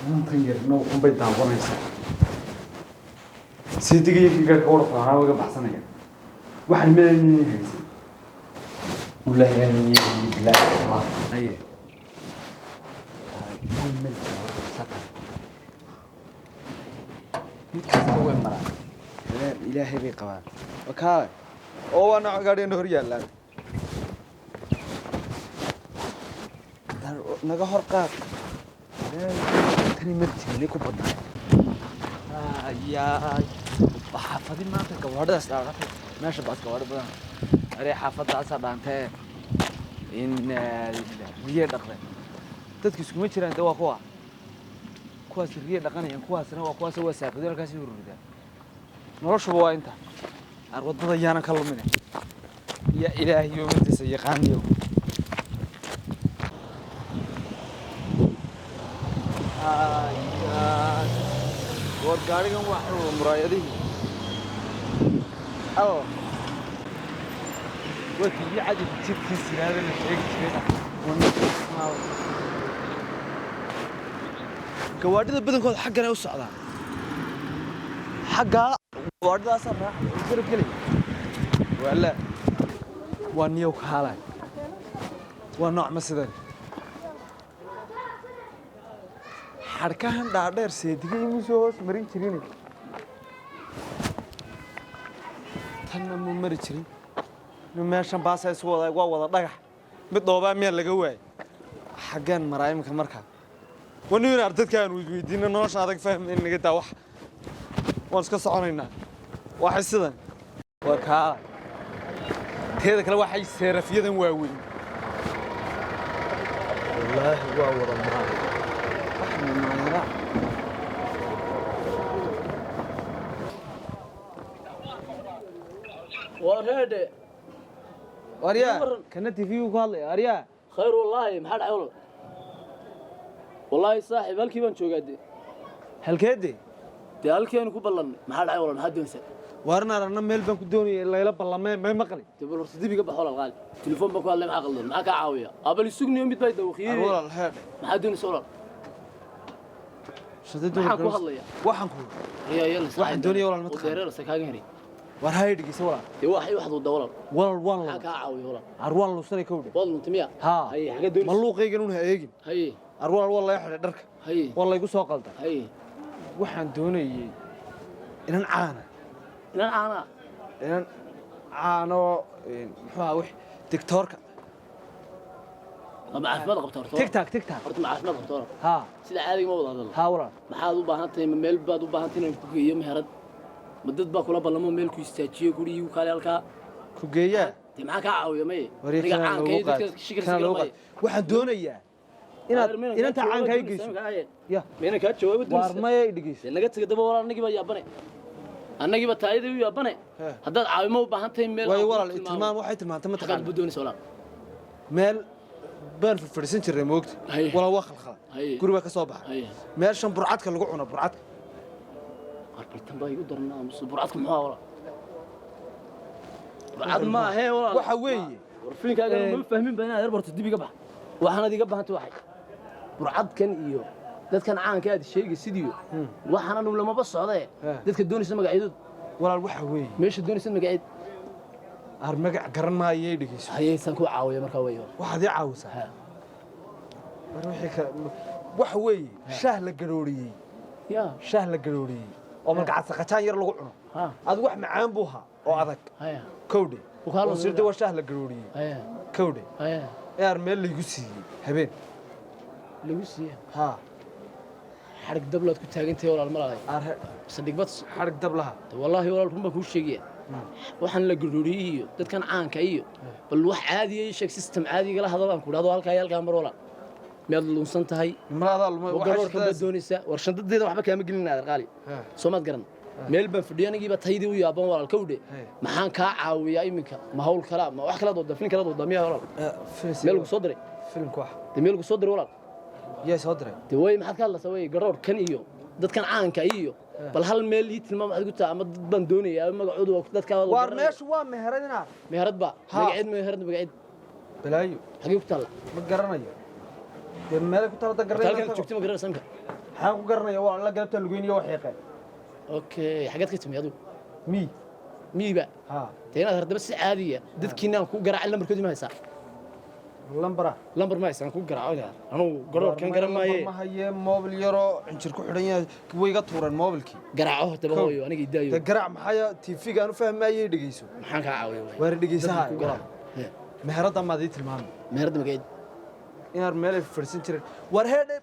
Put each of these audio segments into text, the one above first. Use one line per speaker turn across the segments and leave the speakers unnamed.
ممكن يرنو كومبي دامبونيس سيدي كي كور فانا وغا بحسنيا waxaan meelni haysan ulaahay لا اي هو مرا إلهي بي قبان وكاله oo ana gaadheen hor yaalaan naga hor qaad tani martii ku badnaa ayaa waxa fadin maanta gawadhaas dhaaqatay meesha baas gawadh badan ari xaafadaas dhaantay in riye dhaqday dadku isku ma jiraan waa kuwaas riye dhaqanayaan kuwaasna waa kuwaas waa saaqadeen halkaas ururida noloshu waa inta arwadada yaana ka lumin ya ilaahi yoomadiisa yaqaaniyo war gaarigan waxa uu muraayadihi وكي عادي تشكي هذا اللي شيء كوادر بدن حقنا وسعدا حقا كوادر اصلا يصير كلي ولا وانيو كحاله ونوع مسدن حركان دادير سيدغي مسوس مرين جيرين تنم مرين جيرين meeshan baasay soo wada dhagax mid dooba meel laga waay xagan maraayimka marka waniina ardadkaan weydiina nolosha adag fahmin inaga taa wax waan iska soconaynaa waxa sidan waa ka teeda kale waxay seerafiyadan waaweyn wallaahi waa wada maraa
وهذا
أريا كنتي فيه قال أريا
خير والله ما حد عيونه والله صاحب هلكي بان جوغادي
هلكيدي
دي هلكي أنا كوبلن ما حد عيونه ما حد ينسى
وارنا رنا ميل بان كدوني ليلة بلما ما مقلي
تقول رصدي بيقبح ولا الغالي تليفون بكو الله معاه غلط معاك عاوية قبل السجن يوم بيتبايد وخير
والله الهاد
ما حد ينسى ولا
شددوا
معاك وهالله
وحنكو
هي يلا
واحد الدنيا ولا المتخ
وغير راسك هاجري
ورهايد قيس ولا
دي واحد وضولا
والله
معاك عاوية ولا
أروان لو سنة كودي
والله أنت مية
ها
هي حاجة دوني
ملوق يجنون هيجن
هي
أروان والله يحرق درك
هي
والله يقول سوق قلته
هي
وحن دوني إن عانى إن عانى محوا وح تكتورك
ما عارف ما قبطور
تيك تاك
horta ma caafimaad qabto
ها
sida caadiga ma wada hadal
ها ورا
maxaad u baahan tahay meel baad u baahan tahay ku geeyo meherad madad baa kula balamo meel ku istaajiyo guriga kale halka
كوجيا
de maxaa ka caawiyo may
aniga caankay dadka shikirsiga waxaan doonayaa inaad caankay geyso ya
meena ka jawaabo
war may dhigeyso
naga tagay daba walaal anigiba yaabane anigiba taayada u yaabane haddaad caawimo u baahan tahay meel
way walaal tilmaan waxay tilmaantay ma taqaan
doonayso walaal
meel baan fadhiisan jiray moogta wala waa khalkhal guriga ka soo baxay meeshan burcadka lagu cuno burcadka
qarbaltan baa igu darnaa mus burcadka maxaa walaal burcad ma ahe walaal
waxa weeye
warfiinkaaga ma fahmin baa inaad barto dib iga bax waxaan adiga baahantay waxay burcadkan iyo dadkan caanka aad sheegay sidiyo waxaan anu lama socday dadka doonaysa magacyadooda
walaal waxa weeye
meesha doonaysa magacyad
magac garan maayay dhigeyso
hayaysan ku caawiyo marka weeyo
waxaad i caawisaa wixii ka waxa weeye shaah la garooriyay shaah la garooriyay oo magaca saqajaan yar lagu cuno aad wax macaan buu ha oo adag kowdhe oo sirda waa shaah la garooriyay kowdhe yar meel lagu siiyay habeen
lagu siiyay
xarig
dablaad ku taagantay walaal malahay sadigbad
xarig dablaha
wallahi walaal run baan ku sheegay waxaan la garooriyo dadkan caanka iyo bal wax caadi ah sheeg system caadi gala hadal ku dhado halka mar walaal meel lunsan tahay
malaada
waxa ka doonaysa warshadeeda waxba kaama gelinaa qaali Soomaad garan meel baan fadhiyanigiiba taydii u yaaban walaal kowdhe maxaan ka caawiyaa iminka ma hawl kala ma wax kala dooda filin kala dooda miyaa walaal meel ku soo diray
filmku wax
meel ku soo diray walaal
yaa soo diray
way maxaad ka hadlaysaa way garoor kan iyo dadkan caanka iyo bal hal meel ii tilmaam aad ku taa ama dad baan doonayaa magacoodu waa dadka
war meeshu waa meheradina
meherad ba magaceed
balaayo
xagee ku taala
ma garanayo meel ku taala garanaysaa
halkan joogtay ma garanaysaa
حاجة قرنا يا والله قلبت اللقين يا وحيقة
اوكي حاجات كتمي ادو
مي
مي بقى
ها
تينا هرد بس عاديه dadkiina ku garaac lambarkoodi ma haysaa
لمبرة
lambar ma haysaa ku garaac anu garoor kan garamaaye
ما هي موبل يرو عنشر كحرية ويقى طورن موبلكي
garaaco hadaba hooyo aniga idaayo
تقرع محايا تيفي كانوا فاهم ما يدقيسو
maxaan ka caawiyo
وارد دقيسها مهرة ما ديت المهم
meherada magaceed
إن ميل فرسين ترى ورهاد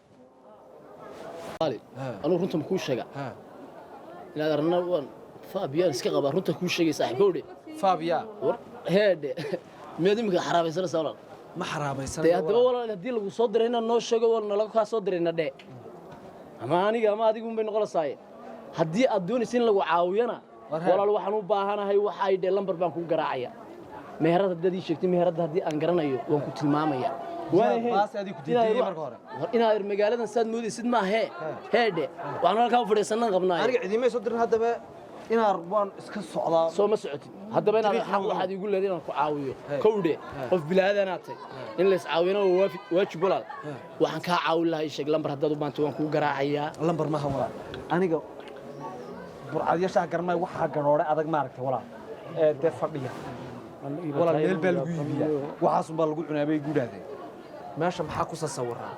qaali anu runta ma ku sheega
ها
inaad arna waan faabiyaan iska qaba runta ku sheegay saaxiibowde
فابيا
war heede meed imika xaraabaysanaysaa walaal
ما حرامي سنة
dee haddaba walaal haddii lagu soo diray inaan noo sheego wal nalaga kaa soo dirayna dhee ama aniga ama adigu unbay noqonaysaay haddii aad doonaysa in lagu caawiyana walaal waxaan u baahanahay waxay dhee lambar baan kuu garaacaya meherad haddaad ii sheegtay meheradda haddii aan garanayo waan ku tilmaamaya
baas adigu diiday marka hore
inaad magaaladan saad moodaysid ma ahee heedhe waxaan halkaa u fadhiisanaan qabnaayo
aniga ciidamay soo dirin haddaba in arbaan iska socdaa
soo ma socotid haddaba inaad xaq waxaad igu leedahay inaan ku caawiyo kowdhe qof bilaadanaad tahay in la is caawiyana waa waajib walaal waxaan kaa caawin lahaa ii sheeg lambar haddaad u baantay waan kuu garaacayaa
lambar ma hawla aniga burcadiyasha garmay waxa garoore adag ma aragtay walaal ee de fadhiya walaal meel baa lagu iibiyaa waxaas un baa lagu cunaabay guudhaade meesha maxaa ku sasawiraa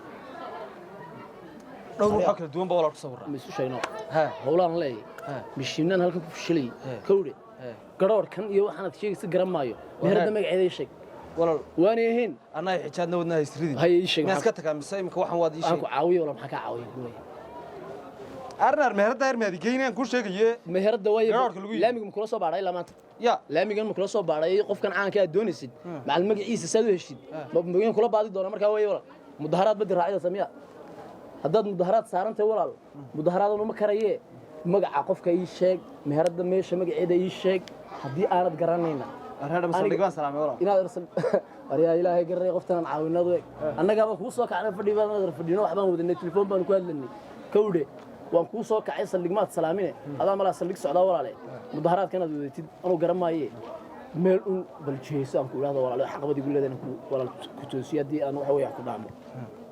dhowr waxa kala duwan baa walaal ku sawiraa
ma isu sheegno
ha
howlaan leeyahay mishiinaan halkan ku fashilay kowdhe garoorkan iyo waxaanad sheegaysa garan maayo meherada magaceeda ii sheeg
walaal
waana ahayn
anay xijaadna wadna haysridii
hay ii sheeg
ma iska tagaa mise imka waxan waad ii
aan
sheeg
ku caawiyo walaal maxaa ka caawiyo
arnar meherada hermaadi geynaan ku sheegaye
meherada way
garoorka lagu
laamiga ma kula soo baadhay ilaa maanta
ya
laamigan ma kula soo baadhay qofkan caanka aad doonaysid macal magaciisa saad u heshid ma magin kula baadi doona markaa way walaal mudaharaad badi raacida samiya haddaad mudaharaad saaran tahay walaal mudaharaaduna ma karaye magaca qofka ii sheeg meherada meesha magaceeda ii sheeg haddii aanad garanayna
arhada masaldhigaan salaamay walaal
inaad arsan ariya ilaahay garay qoftan caawinadu eeg annagaaba kuu soo kacnay fadhiino waxbaan wadanay telefoon baan ku hadlanay kowdhe waan kuu soo kacay saldhigmaad salaamine adaa malaa saldhig socdaa walaale mudaharaadka inaad wadatid anuu garan maaye meel un baljeeso aan ku idhahdo walaale xaqabadii igu leedahay ku walaal ku toosiyo haddii aan waxa weeye ku dhaamo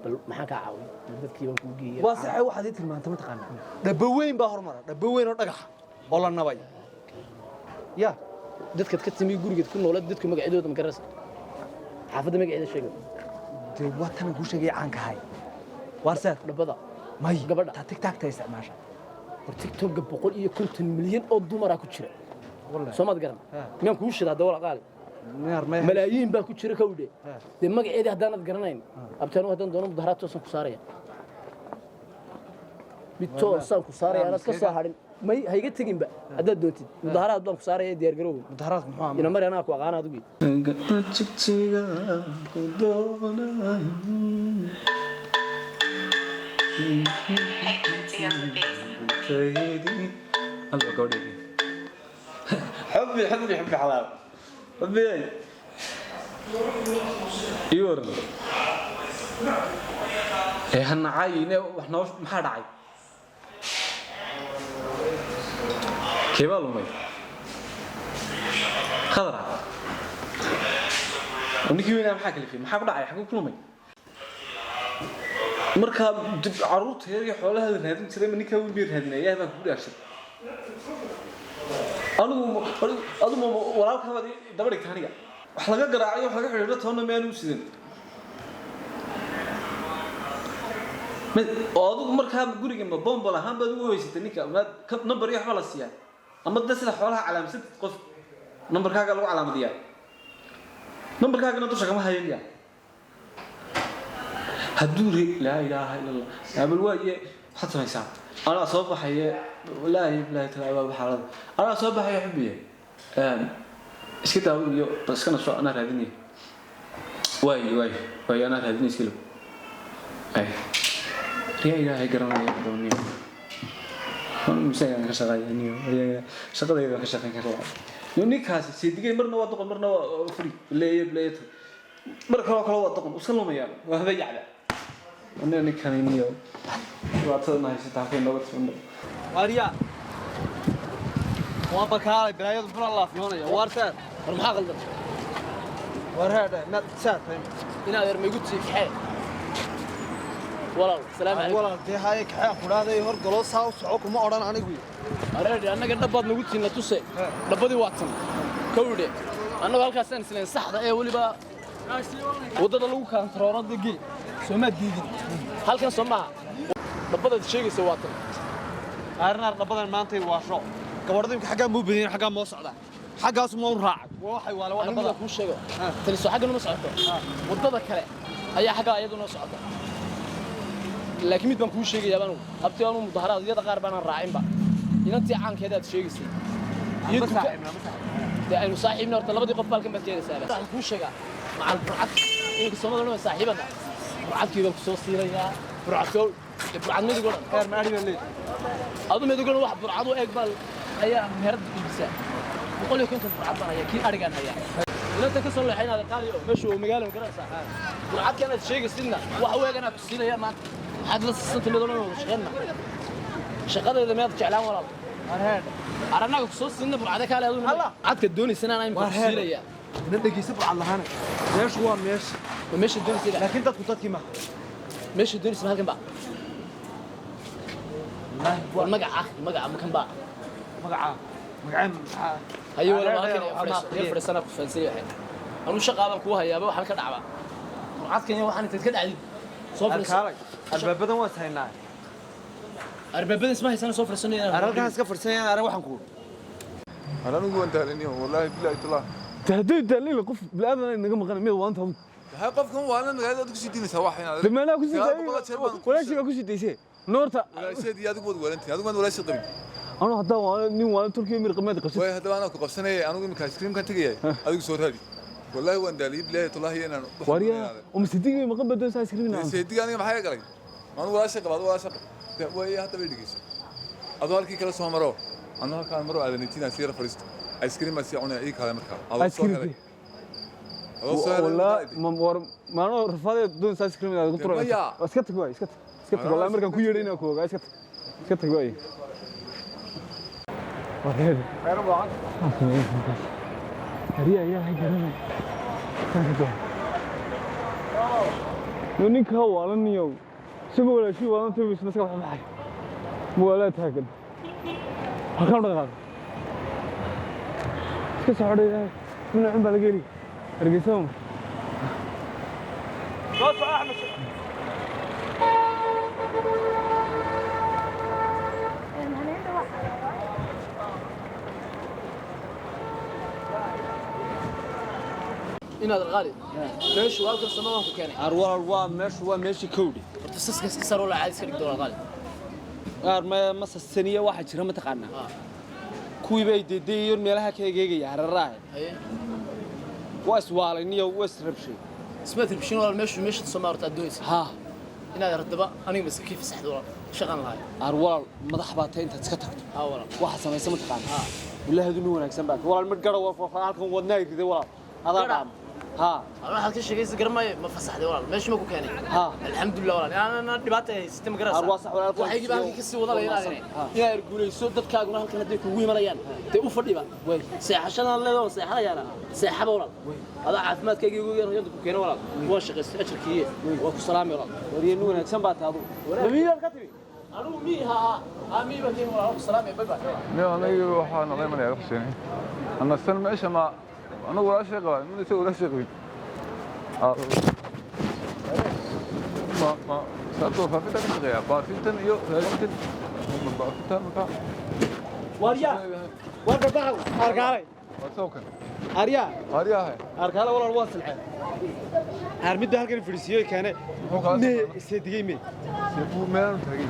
bal maxaan kaa caawiyo dadkii baan kuu geeyay
waa saxay waxaad ii tilmaantay ma taqaanaa dhaba weyn baa hormara dhaba weyn oo dhagaxa oo la nabay ya
dadkaad ka timi gurigeed ku noolad dadku magacyadooda ma garanaysa xaafadda magaceeda sheega
dee waa tan kuu sheegay caanka ahay waarseed
dhabada
may
gabadha
taa tigtaagta isticmaasha
war tiktoka 150 milyan oo dumara ku jira
wallahi
soo maad garan miyaan kuu shidaa dawal qaali
neer may
malaayiin baa ku jira kowdhe dee magaceedii haddaanad garanayn abtaanu haddaan doono mudaharaad toosan ku saaraya mid toosaan ku saaraya anaad ka soo hadhin may hayga teginba haddaad doontid mudaharaad baan ku saaraya diyaar garowey
mudaharaadku muxuu ahaa
ina mari anaa ku aqaan adugi
حبي حبي حبي حلاوة حبي يور إيه هالنعاي وإحنا ما حد عاي كيف قالوا مي خضرة ونكي وين محاك اللي فيه محاك دعاي حكوا كل مي مركب عروض هي حولها هذا ترى مني كون بير هذا يا ما كبر أشر أنا وراك هذا دبرك ثانية وحلاقة قراعية وحلاقة حجرات هون ما نوسدين أدو مركب جوري جنب بومبلا هم بدو يستني كم نمبر يحمل السيا أما الدرس حولها على ست قف نمبر كذا قالوا على مديا نمبر كذا كنا توشك ما هينيا هدوري لا إله إلا الله يا بالواجي حتى ما يساعد أنا أصبح حي لا تلعب بحالة أنا أصبح حي حبيه إيش كده أقول بس كنا شو أنا هذيني واي أنا هذيني سكيلو أي يا إلهي قرنا يا دوني مساء كشغال يعني شغال يا كشغال كشغال يوني كاسي سيدي مرنا وطقم مرنا فري لا مركوا كلا وطقم وصلوا مياه وهذا يعلى أنا كان ينيو واتنا يستعفين لو تفهم
واريا وابكار بلايد بر الله فينا وارسات
war maxaa qaldan
warhada ma saat
inaad yar ma igu tiifxee walaal salaam alaykum
walaalkay haye kaxaa quraada hor galo saa u soco kuma oran anigu
areedi annaga dhabaad nagu tiina tuse dhabadii waa tan kowdhe annagu halkaas aan isleen saxda ee waliba wadada lagu kaantarooro digi sooma diidin halkan somaha dhabada sheegaysa waa tan
arnar dhabadan maanta waa sho gabadhadii xagga muu badin xagga ma socda xaggaas ma u raac waxay wala wada
dhabada ku sheego tan soo xagga numa socoto wadada kale ayaa xagga iyaduna socota laakiin mid baan ku sheegayaa baan abtii aanu mudaharaadiyada qaar baan raacinba inantii caankeeda aad sheegaysay iyo de aynu saaxiibna horta labadii qof balkan baad keenaysaa waxaan ku sheegaa macal burcad inka Soomaalidu saaxiibada burcadkiiba ku soo siinayaa burcadkow burcad midigo
heer maari baa leeyahay
adu midigo wax burcad u eeg bal ayaa meherad iibisa boqol iyo konton burcad baan ayaa kii arigan ayaa inta ka soo leexaynaad qaaliyo meeshu magaalada garaysaa burcad kana sheegaysidna wax u eegana ku siinaya maanta had la sisanta midowna shaqeena shaqadeeda meed jeclaan walaal
arheed
aranaga ku soo siinna burcada kale aduu cadka doonaysan aan ku siinaya
ina dhageysa burcad lahaana meeshu waa meesha
doonaysa
laakiin dadkii ma
meesha doonaysa halkan ba wal magaca makan ba
magaca
hayo wala halkan fariisana ku faansiyo waxay anu shaqaadan ku hayaaba waxaan ka dhacba burcadkan waxaan inta ka dhacday soo fariisana
albaabadan waa taynaa
arbaabadan isma haysan soo fariisanayaan
aralkan iska fariisanayaan ara waxaan ku
أنا نقول أنت هلني والله بالله تلا
تهديد دليل قف بالآذن إنك مقنع مية وأنت هم
هاي قفكم وأنا قاعد أدرس شيء سواح هنا
لما أنا كنت ولا شيء كنت تيسي نورتا
ولا شيء دي هذوك ولا أنت هذوك ولا شيء قريب
أنا حتى وأنا نيو وأنا تركيا من رقمات قصة
وين هذا أنا كقصنا أنا أقول مكاس كريم كان تجي هذوك صور هذي والله وأنا دليل بالله تلا هي أنا
واريا ومستدقي مقبل بدون سايس كريم نعم
سيدي أنا ما حاجة قريب أنا ولا شيء قبل ولا شيء وهي حتى بيدقيس أدوار كي كلا سو مرو أنا كان مرو على نتينا سيرة فريست آيس كريم بس يعونه إيه كلام مركب
آيس كريم والله ما أنا رفضت بدون سايس كريم هذا قطرة اسكت كوي اسكت والله أمريكا كويرين كوي اسكت كوي وهذا
خير وعد
هريا هاي جرنا نونيك هوا على النيو شو ولا شو أنا تبي بس نسكت معي ولا تاكل هكذا نقول كسر من عند بالجري رجسهم
قص أحمد
inaad qaali meeshu halka samadan ku keenay
arwal waa meesha kowdi
horta iska saro la caadi iska dhigto qaali
ma sasaniya waxa jira ma taqaana kuwii bay deedeeyeen meelaha ka eegaya hararaah waswaaliniyo wasrabshay
isma tiribshin wala meesha Soomaarta adoys
ha
inaad ardaba aniga mas kiif saxdo wala shaqan lahay
arwal madax baatay inta iska tagto
ha wala
waxa sameeyay ma taqaana ha wallahi adu wanaagsan baad walaal mid garo waa halkan wadnaa riday walaal hada dhaam ها
أنا حكي شيء كيس قرماي ما فسح دي والله ليش ما كو كاني ها الحمد لله والله أنا دبعتي ستة مقرصة
أرواح ولا
وحيجي بقى كيس والله يا يقول لي سود دتك أقول هالكلام هديك وين مليان تقول فردي بقى ساعة عشان الله لو ساعة يا لا ساعة والله هذا عفمات كي يقول يرجع كينا والله واش قص أشر كيه وكو سلام والله
ورينو أنا كم بات هذا
مين الكتبي أنا مي ها مي بكين والله سلام يا بابا
لا أنا يروح أنا غير ما يعرف شيء أنا السنة معيشة ما أنا ولا شيء قوي من يسوي ولا شيء قوي ما سألته فافيتا كم غير فافيتا يو فافيتا فافيتا مكان
واريا بقى أرجعي
وسوكن
أريا
هاي
أرجع ولا الواصل هرميد هالكن فريسيو كان مي سيدي مي
سيفو ميرن تري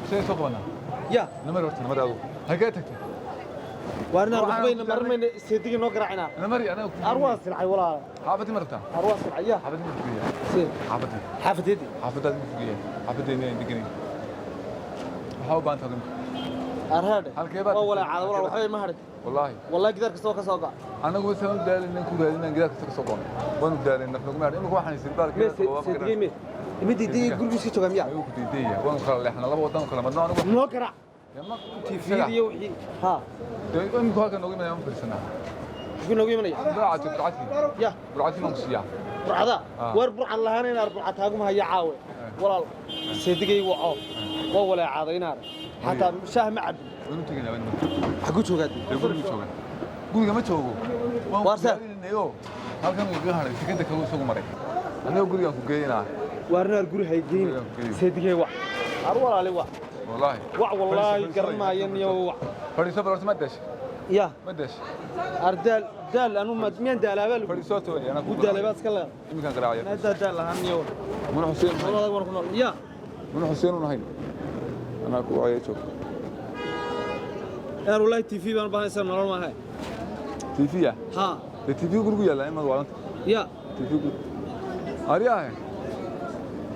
شيء سوكنا
يا
نمر أبو هجيتك
وارنا ربنا مرمين سيدي نقرأ عنا
نمري أنا
أرواس العي ولا
حافظي مرتا
أرواس العيا
حافظي مرتا
سيد
حافظي
حافظتي
حافظي حافظي دقني حاول بان تقول
أرهاد
هالكيبات
ولا عاد ولا وحي ما هرد والله قدر كسوق
أنا قلت سامي دال إنك كذا إنك قدر كسوق وانا دال إنك نقول معي إنك واحد يصير بالك
سيدي مي مدي دي يقول بس كتوع مياه
أيوة كتير وانا خلاص إحنا لا بوضنا خلاص بدنا أنا
نقرأ تفيدي وحي ها
إنك هاك نقول من يوم في السنة
شو نقول مني
برعتي
يا
برعتي نقصيا
برعدا وربع الله هنا برعتها قم هي عاوي walaal seedigay waco waa walaacadaynaa xataa shaah ma cabin
wanu tagaynaa wanu
xagu joogaad
guriga ma joogo
Waarsa.
halkan uu iga haray tikada kale isugu maray aniga guriga ku geeyna
waarnaar guri haygeyn seedigay wac ar walaali wac
wallahi
wallaahi garanaayeen iyo wac
fariiso barta ma dash
ya
ma dash
ardaal daal anu miyaan daalaabaa
fariiso tooy ana
ku daalaabaad iska leedahay
iminkan garaacay
هذا دال هنيو
mun xuseen
والله وركن يا
mun xuseen u nahay ana ku ayay joog
انا والله تي في بان بانسان نول ما هي
TV ya
ها
TV gurigu yaala in ma waalanta
يا
TV ariyaha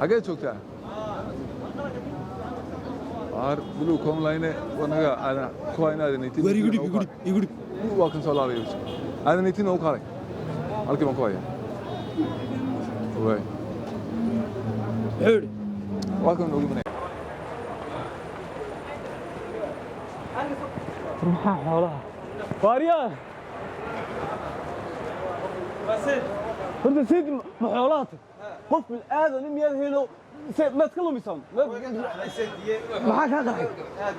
hagee joogtaa ar blue com line wanaga ana ku haynaad inay TV
يقول
waa kan soo laabay ana nitin oo kale halkii ma ku haya way
حوري
waa kan ugu banay
ruuxa xoolaha waariyaa horta sayid ma xoolaha qof bil aadan miyaad helo ma iska lumisan maxaa kaa qarxay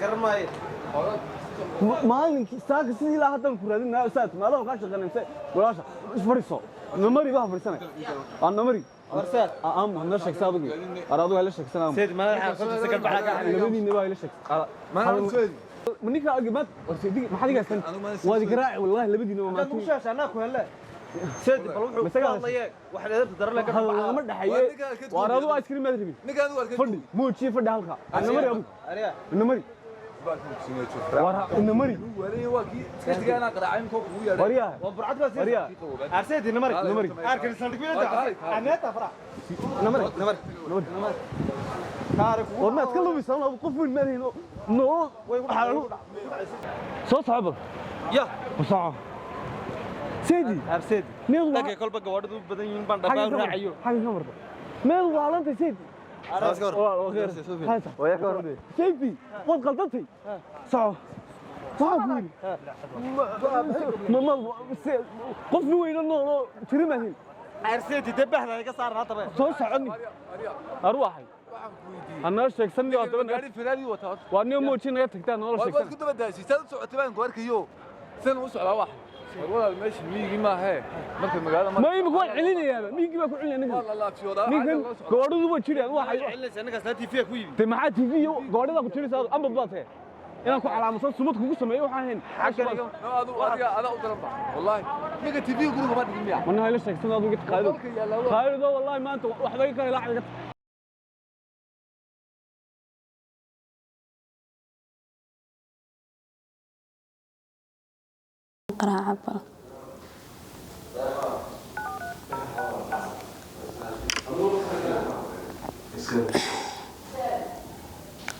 قرماي
maalinkii saaka sidii ilaa haddan ku raadinaa saad maadaama kaa shaqaynaysa walaasha isfariiso namari baa fariisanay aan namari
ورسات
aan ma sheegsaa adigu araadu hala sheegsanaa
سيد ما راح سكر بحاجه
labadiina baa ila sheegsan
ma aan soo
منك أجمعت ورسيدي ما حد يقصن وادي قراعي والله لبدي نوم
انت مش عشان اكو هلا سيد بروح والله ياك واحد تدر لك
هلا ما دحيه وارادو ايس كريم ما تريبين
ninkan waa ka
فدي مو تشي فدي هلكا النمري ابو
اريا
النمري ورا النمري
wali waa ki iska ana qaraacay ko ugu yaadhay
وريا
وبرعت بس
وريا
ارسيد نمري
نمري
اركن صندوق انا تفرح
نمري نمري
كارك
ورنا تكلم يسون ابو قف من مالين نو صوت صعب
يا
بصعب سيدي
ارسيد
ميل
لك كل بقى ورد بدن يين بان دبا راعيو
حاجه كمر ميل والله سيدي وغير هذا وياك ورد سيدي قد غلطتي صعب صعب ما قف وين انه تري مالين
ارسيد دبحنا ka saar hada baa
soo soconi arwaxay ana sheegsanni oo daban
gaari firaali wata
waa nin moojin naga tagtaan nolol
waa
sheegsan
ku daba daashay sad socotay baan ku arkayo san u socdaa wax walaal meesh miigi ma ahe marka magaalada
ma imika waan celinayaa miigi baa ku celinaya ninka
wala la fiyooda
ninkan gooradu waa jiraan waxay
celinaysa ninka saati fiya ku yibi
te maxaa TV goorada ku jiraysaa amba baatay inaan ku calaamasan sumad kugu sameeyo waxaan ahayn
xagga ada u daran ba wallahi ninka TV guriga ma dhigin miya
mana hayla sheegsan aad uga qaado qaado wallahi maanta waxba ka hela xaga
قراعة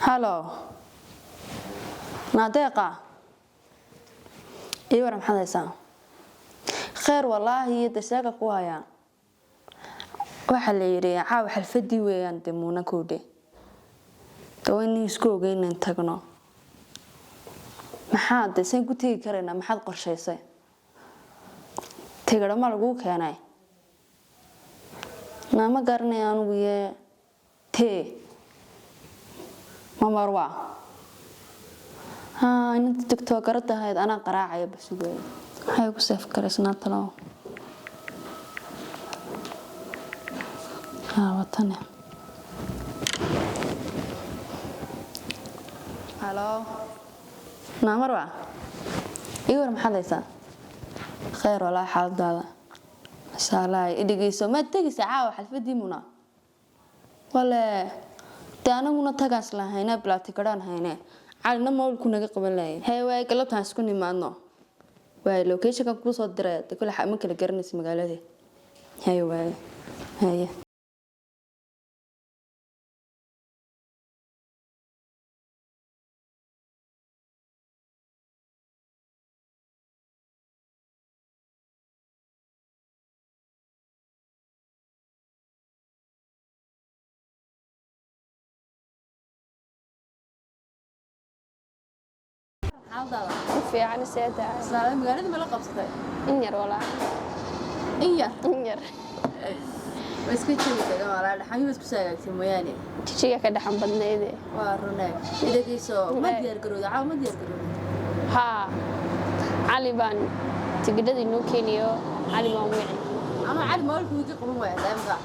هالو نادقة ايوه محمد عيسى خير والله يد شاقة كوهايا waxa la yiri caaw xalfadii weeyaan deemoona koodhe tawani isku ogeyn in tagno maxaad deesan ku tagi karayna maxaad qorshaysay tigara ma lagu keenay nama garanay anigu yee tee ma marwa inta tiktoker tahayd ana qaraacay bas weey waxay ku saf karaysnaa talo وطني هلو ما مروة ايوه محدثة خير ولا حال هذا سالاي ادغيسو ما تغيس عاو حلفدي منا ولا تانا منا تغاس لهينا بلاتي كدان هينا عالنا مول كنا قبلay hay way galabtaan isku nimaadno way location ku soo diray kul xaman kala garanaysa magaalada hay way hay
في عن سيادة
سلام magaalada ma la qabsatay
إنير ولا
iya
إنير
واسكت شيء كذا ولا حمي بس كساعة موياني
jijiga ka dhaxan badnayde
ورناك إذا كيسو ما ديار قرود عاو ما ديار قرود
ها cali baan tigidhadii noo keeniyo cali baan wici
أنا عاد ما أقول فيك قبل ما يهدم ذا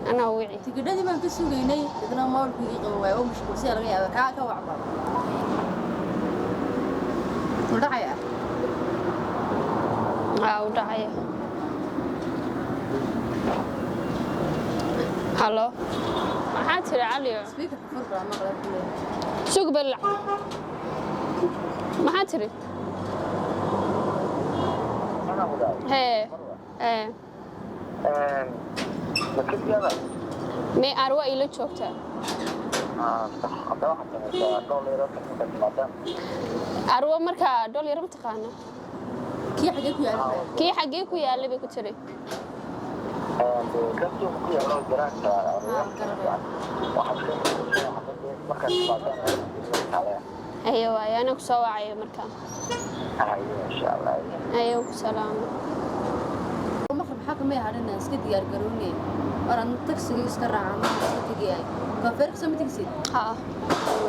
anaa wici
تقدرني ما كسو جيني إذا ما أقول فيك قبل ما يوم مش كرسي على غيابك كا وعبر ولا حياة
aa u dhacaya halo maxaa tiri caliyo
سبيكر فرقة ما قلت لي
sug balac maxaa tiri hee me arwa ila joogtaa arwa markaa dhol yar ma taqaana
كي حاجة كوي على
kii xaggee ku yaallay bay ku tiri ayo waayo anaa ku soo wacayo markaa ayo ku salaamo
مخرب حاكم ما يهرنا اسكت ديار قروني ورا تاكسي يسكر عام اسكت جاي كفرق سمي تاكسي
ها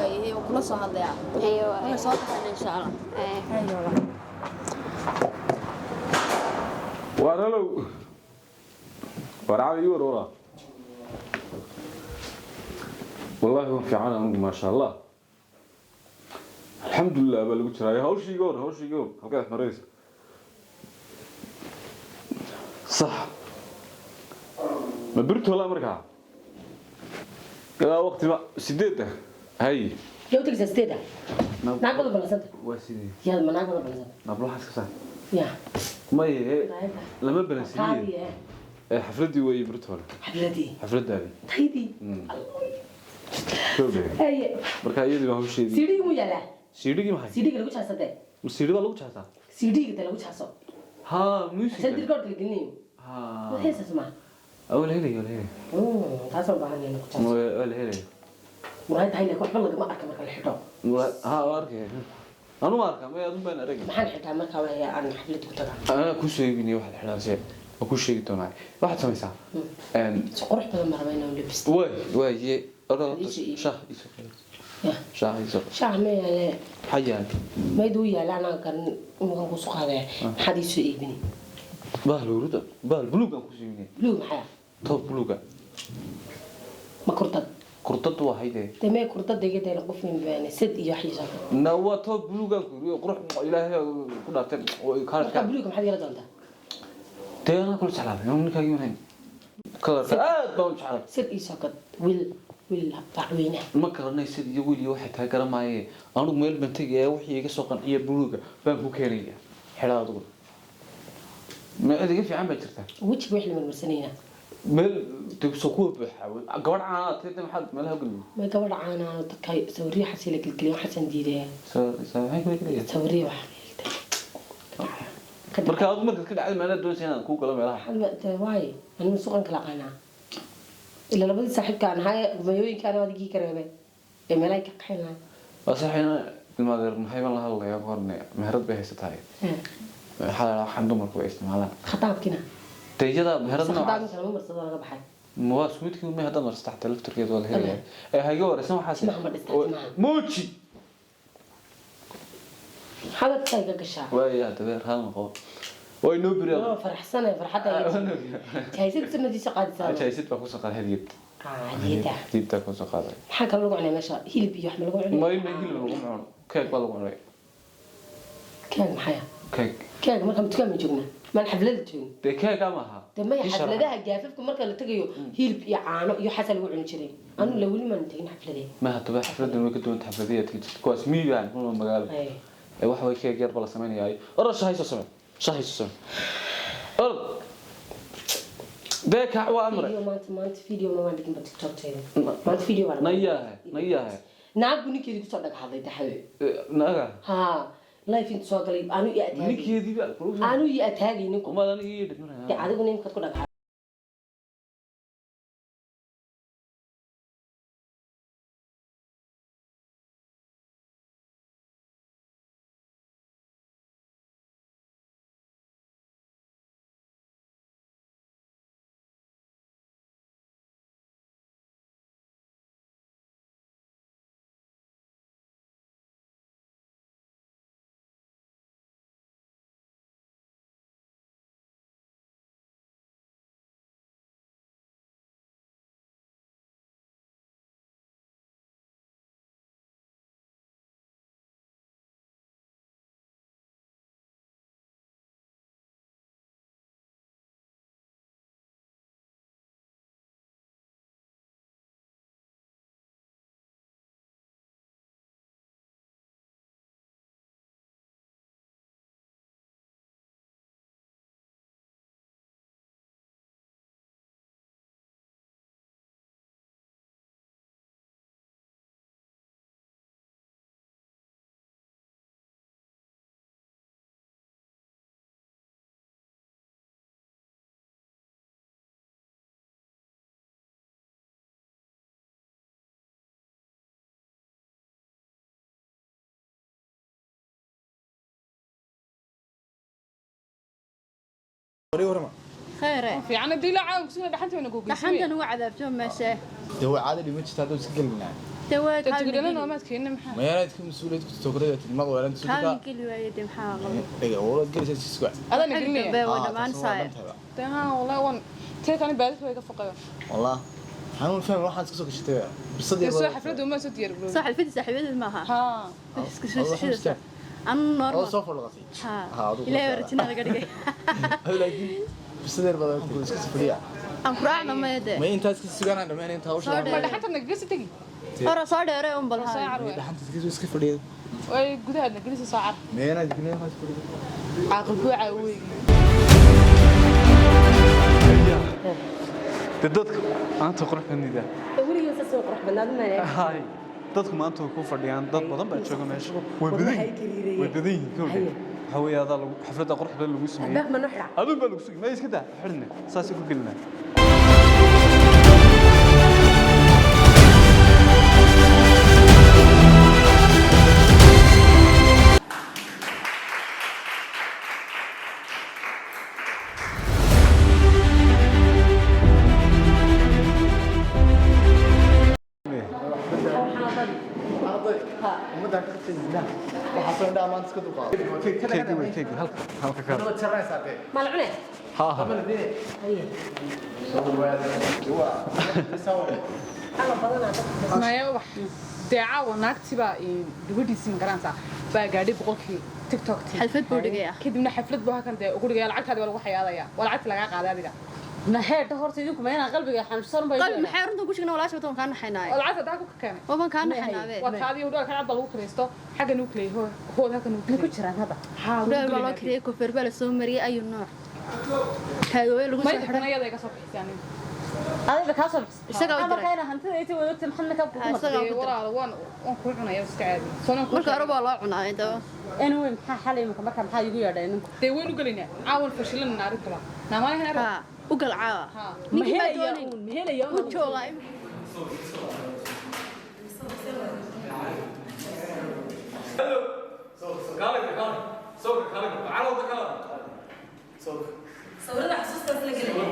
هي وكل صو هذا
ayo
انا
waayo
صوتك ان شاء الله ايوه
وارلو ورعاوي ورورا والله هو في عنا ما شاء الله الحمد لله بلغ جراي هوشي يقول هلقا مريس صح ما برت ولا مركع كذا وقت ما سديته هاي
لو تكسر ستيدا ناقل بلسنت
واسيدي
يا ما ناقل بلسنت
نبلو حسكسان
يا
ما هي لما بلسني حفلتي وي برتول حفلتي هذه
تيدي
كوبي
اي
marka iyadu waa hawsheedii
سيدي مو يلا
siidhigi maxay
سيدي lagu jaasade
siidhida lagu jaasaa
سيدي lagu jaaso
ha music
سيدي قد لقيني
ha
وهي اسمع
awal helay
taasoo baahan inaan ku jaaso
awal helay
waxay tahay leeyahay waxba laga ma arka marka la xidho
ha arkay anu ma arka ma aad baan arag
maxaan xidhaa marka waa aan xaflad ku tagaa
ana ku sheegay waxa xidhaasay oo ku sheegi doonaa waxaad samaysaa
si qurux badan ma rabaa inaan labisto
way oran shah iso shah iso
shah ma yaale
xayaan
mayduu yaala anaa garan inaan ku soo qaaday maxaad ii soo iibini
bahal urida bahal buluugan ku siiyay
buluug maxaa
top buluuga
ma kurtad
kurtad waa hayde
demee kurtad iga deena qof min baan sid iyo xiisa
nawa top buluugan ku qurux ilaahay ku dhaartay oo
marka buluug maxaad yara doontaa
teena kul salaam yom ninka yimeen kalarka aad baan jeclay
sid iyo sokod wil bacweyne
ma garanay sid iyo wiil iyo waxa taa garamaaye aanu meel bantay wixii iga soo qanciye buluuga baan ku keenaya xiraadu ma adiga fiican ba jirtaa
wajiga wixii la marmarsanayna
meel tagso ku buuxa gabadh caanaad teeda maxaad meelaha galmi
ma gabadh caanaad dadka sawriya xasiila galgaliyo xasan diiday
saamaxay ku leeyahay
sawriya wax
marka aad marka ka dhacay meelaha doonaysa inaan ku galo meelaha
hadda waay anigu suuqan kala qaanaa ila labadii saaxiibkaan hay gumayooyinkaan adigii ka reebay ee meelaha ka qaxinaa
wasaxina ilmadeer maxay baan la hadlayaa qorne meherad bay haysataa xalal waxaan dumarku way isticmaalaan
khataabkina
tayada meheradna
khataabkina ma marsado laga baxay
ما سمعتك ما هذا مرة تحت لفتر كده ولا هي هاي جوار اسمه حاسس موتشي
حاجة تسايق قشة
ويا تبير هذا مقول وي نوبري
فرح سنة فرحتها جايزة سنة دي سقاد سنة
جايزة بكون سقاد هديت
هديتها
هديت بكون سقاد
حاجة لقوا على مشا هي اللي بيحمل لقوا عليه
ما يمكن هي اللي لقوا كيك ولا لقوا عليه
كيك محيا كيك ما كم تكمل جونا ما الحفلة تجون
ده كيك أمها
ما يحفلة ده جاففكم مركز اللي تجيو هي اللي يعانو يحصل لقوا على شيء أنا لو اللي ما نتين حفلة دي
ما هتبقى حفلة دي ممكن تكون حفلة دي كويس مي يعني هو المجال واحد ويا كيك يربلا سمعني هاي أرى شهي سسمع شهي سسمع أرى ده كعوة أمره
ما أنت فيديو ما عندك ما تيك توك تاني ما أنت فيديو ولا
نياه
نعم كذي كسر لك هذا تحوي
نعم
ها لا يفين تسوق لي أنا يأتي
نيكي دي بقى
أنا يأتي هذه نكو
وما أنا يجي
عادي كنا نكتب لك
خير
في عنا دي لا عاون كسونا دحنت وين اقول
دحنت انا وعذبتهم ماشي
هو عادي ما جيت هذا سجلنا
تويت
تقول لنا ما تكين محا
ما أنا تكون مسؤولية تقولي تلمغ ولا أنت
هذا كل واحد محاضر
إيه والله تقولي سيسكوا
هذا نقول لي
وانا ما نساي
تها والله وان تلك انا بالك ويقف فقيه
والله حنون فهم واحد سكسوك شتاء بصدق
يسوي حفلة وما سدير بلو
صح الفيديو سحبت معها
ها
الله
أنا نورمال
صوف ولا غسيل
ها لا ورتنا رجعي
لكن بصدق بدل تقول سكس فريع
أفرعنا ما يده
ما أنت سكس أنا ما أنت هوش
ما دحنت نقلس تجي
أنا صار دايره بالها
ساعة
دحنت سكس فريع
way gudaha nagaliisa saacad
meena digneey haas ku
aqal ku caawiy
dadka maanta qurux banida
weligiisa soo qurux badnaad ma leeyahay
hay dadku maanta ku fadhiyaan dad badan baa jooga meesha way badan yihiin kowdii waxa weeye adaa lagu xafladda qurux badan lagu sameeyay
baaq ma nuxra
aduu baa lagu sugay ma iska daa xirne saasi ku gelina
malcune
ها
maya wax deeca naagti baa gabadhiisii magaranaysa baa gaadhay boqolkii tiktok
xalfad buu dhigaya
kadibna xaflad buu halkan dee ugu dhigaya lacagtaadi waa lagu xayaadaya waa lacagta lagaa qaaday adiga
نهار دهورت يدك ما أنا قلبي حنصر بيجي
قلب محير أنتم كوشنا ولا شو تون كان حناي
العادة ده كوك كان
ومن كان حناي
وهذه ودول كان عبد الله كريستو حاجة نوكلي هو ده كان نوكلي
كشران هذا
ولا والله كذا كفر بلا سومري أي نوع هذا وين
ما يدخلنا يا ذاك صبح يعني
هذا بكاسر
isaga
أنا كأنا هنتي أنتي ودكت محنك
isaga walaal waan ku cunaya iska caadi soo
marka hore baa loo cunaa inta
أنا وين حالي marka maxaa igu yeedhay ninku
de weyn u galinaa caawan fashilan naari kala naamaha hero
ha u gal caawa ninki ma doonin
mahelayo
u jooga
صورنا حسوس تسلق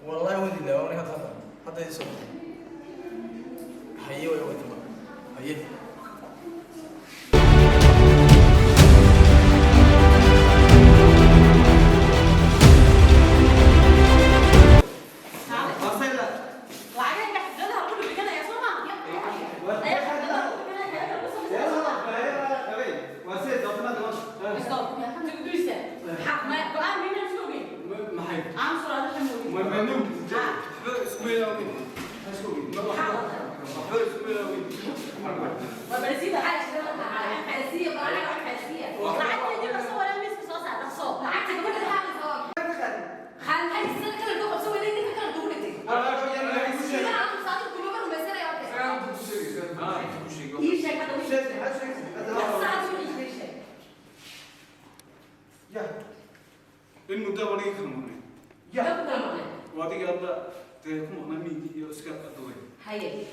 والله ودي لا وانا هذا يسوي حيوي ودي حيوي
المدة ولي كلموني وادي قال تكون أنا ميدي يسكت أدوي
هاي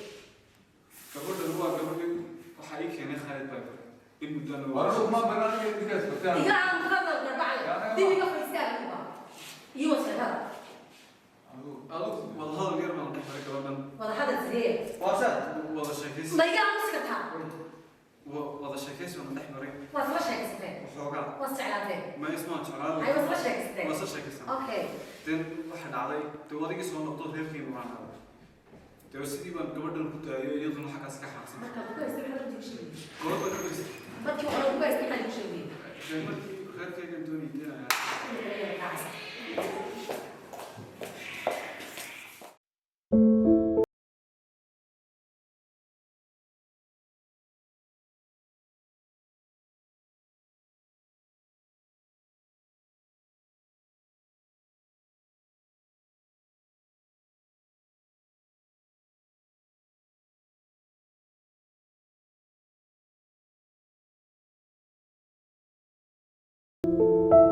قبل الروا قبل وحريك هنا خالد بايبر المدة
ورا ما بنادي يدرس بتاعه
إذا أنا مخبر بربع دي بيقف يستاهل يوصل هذا
والله هذا غير ما نحكي كمان
وهذا هذا زين
والله شاكيس
ضيع مسكتها
والله شاكيس من نحمري
وصل شاكستين
وحوقا
وصعلاتين
ما يسمع شغال
أي وصل شاكستين
وصل شاكيس
أوكي
دين واحد علي توريك اسمه نقطة غير في معنا تو سيدي بان قبل كنت يظن حكا سكح حسن
ما كان كويس تحرك تمشي
والله كويس
ما كان كويس تحرك تمشي
خير كيف دوني
Thank you.